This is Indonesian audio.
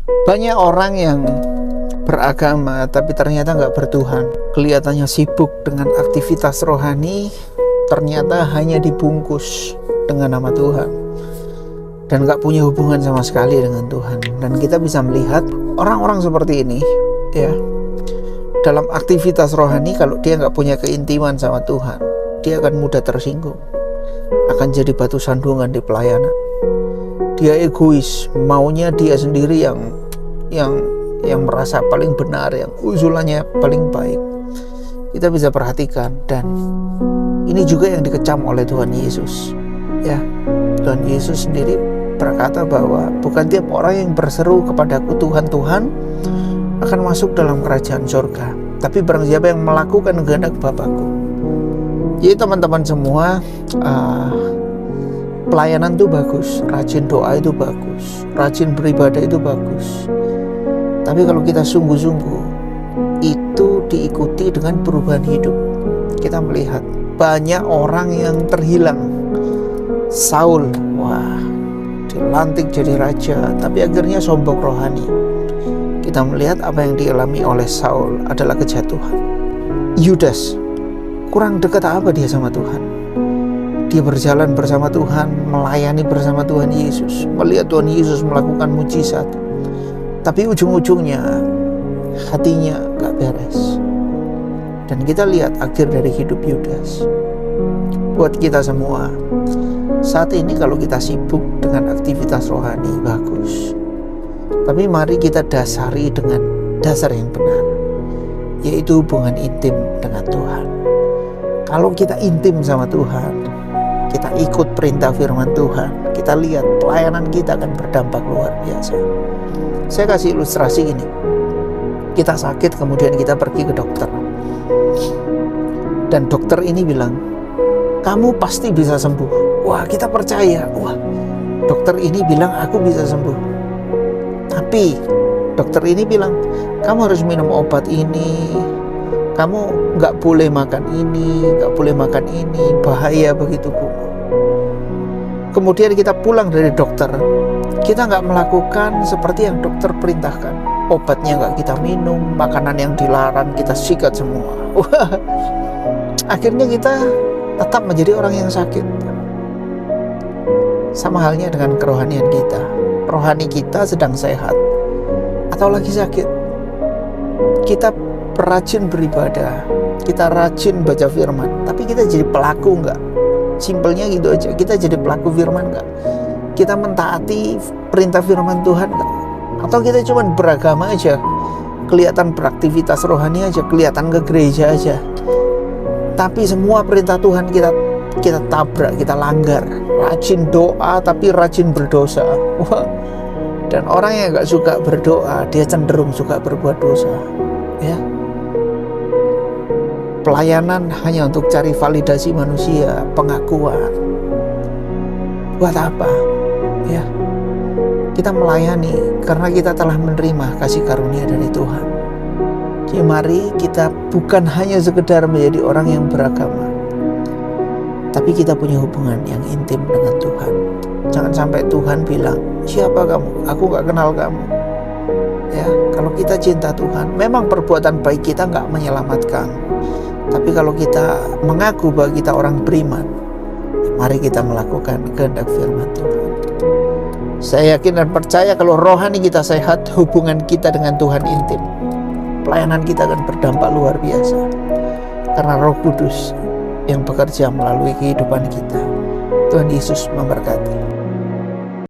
Banyak orang yang beragama tapi ternyata nggak bertuhan. Kelihatannya sibuk dengan aktivitas rohani, ternyata hanya dibungkus dengan nama Tuhan dan nggak punya hubungan sama sekali dengan Tuhan. Dan kita bisa melihat orang-orang seperti ini, ya, dalam aktivitas rohani, kalau dia nggak punya keintiman sama Tuhan, dia akan mudah tersinggung, akan jadi batu sandungan di pelayanan. Dia egois, maunya dia sendiri yang merasa paling benar, yang usulannya paling baik. Kita bisa perhatikan, dan ini juga yang dikecam oleh Tuhan Yesus. Ya, Tuhan Yesus sendiri berkata bahwa bukan tiap orang yang berseru kepadaku Tuhan, Tuhan akan masuk dalam kerajaan surga, tapi barang siapa yang melakukan kehendak Bapakku. Jadi teman-teman semua, pelayanan itu bagus, rajin doa itu bagus, rajin beribadah itu bagus. Tapi kalau kita sungguh-sungguh, itu diikuti dengan perubahan hidup. Kita melihat banyak orang yang terhilang. Saul, wah, dilantik jadi raja, tapi akhirnya sombong rohani. Kita melihat apa yang dialami oleh Saul adalah kejatuhan. Yudas, kurang dekat apa dia sama Tuhan? Dia berjalan bersama Tuhan, melayani bersama Tuhan Yesus, melihat Tuhan Yesus melakukan mujizat, tapi ujung-ujungnya hatinya gak beres. Dan kita lihat akhir dari hidup Yudas. Buat kita semua, saat ini kalau kita sibuk dengan aktivitas rohani, bagus. Tapi mari kita dasari dengan dasar yang benar, yaitu hubungan intim dengan Tuhan. Kalau kita intim sama Tuhan, kita ikut perintah firman Tuhan, kita lihat pelayanan kita akan berdampak luar biasa. Saya kasih ilustrasi ini. Kita sakit, kemudian kita pergi ke dokter, dan dokter ini bilang, kamu pasti bisa sembuh. Wah, kita percaya. Wah, dokter ini bilang aku bisa sembuh. Tapi dokter ini bilang, kamu harus minum obat ini, kamu gak boleh makan ini, gak boleh makan ini, bahaya begitu Bu. Kemudian kita pulang dari dokter, kita gak melakukan seperti yang dokter perintahkan. Obatnya gak kita minum, makanan yang dilarang kita sikat semua. Wah, akhirnya kita tetap menjadi orang yang sakit. Sama halnya dengan kerohanian kita. Rohani kita sedang sehat atau lagi sakit, kita rajin beribadah, kita rajin baca firman, tapi kita jadi pelaku enggak? Simpelnya gitu aja, kita jadi pelaku firman enggak? Kita mentaati perintah firman Tuhan enggak? Atau kita cuma beragama aja, kelihatan beraktivitas rohani aja, kelihatan ke gereja aja, tapi semua perintah Tuhan kita tabrak, kita langgar. Rajin doa tapi rajin berdosa. Wah. Dan orang yang gak suka berdoa, dia cenderung suka berbuat dosa. Ya. Pelayanan hanya untuk cari validasi manusia, pengakuan. Buat apa? Ya. Kita melayani karena kita telah menerima kasih karunia dari Tuhan. Jadi mari kita bukan hanya sekedar menjadi orang yang beragama, tapi kita punya hubungan yang intim dengan Tuhan. Jangan sampai Tuhan bilang, siapa kamu? Aku gak kenal kamu. Ya, kalau kita cinta Tuhan, memang perbuatan baik kita gak menyelamatkan. Tapi kalau kita mengaku bahwa kita orang beriman, mari kita melakukan kehendak firman Tuhan. Saya yakin dan percaya kalau rohani kita sehat, hubungan kita dengan Tuhan intim, pelayanan kita akan berdampak luar biasa. Karena Roh Kudus yang bekerja melalui kehidupan kita. Tuhan Yesus memberkati.